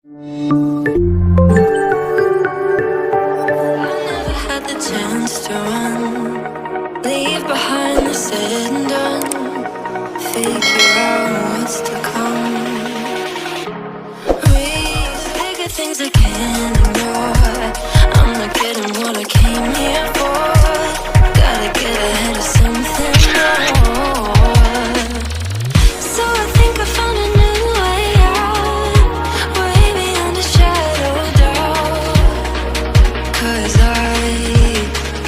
Never had the chance to run, leave behind the said and done, figure out what's to come. Reach bigger things I can't ignore. I'm not getting what I came here for. Gotta get ahead of something more. So I think I found a new way out, way beyond a shadow of doubt. 'Cause I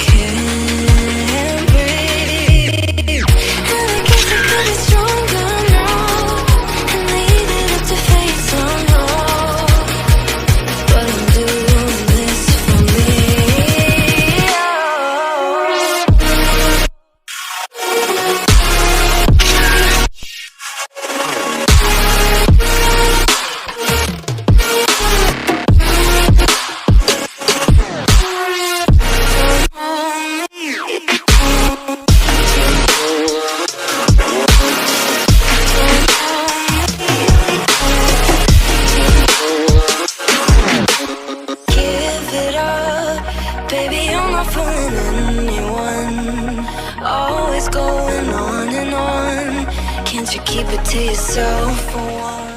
can't breathe, and I guess I could be stronger now and leave it up to fate somehow. But I'm doing this for me. Give it up, baby, you're not fooling anyone. Always going on and on. Can't you keep it to yourself for once?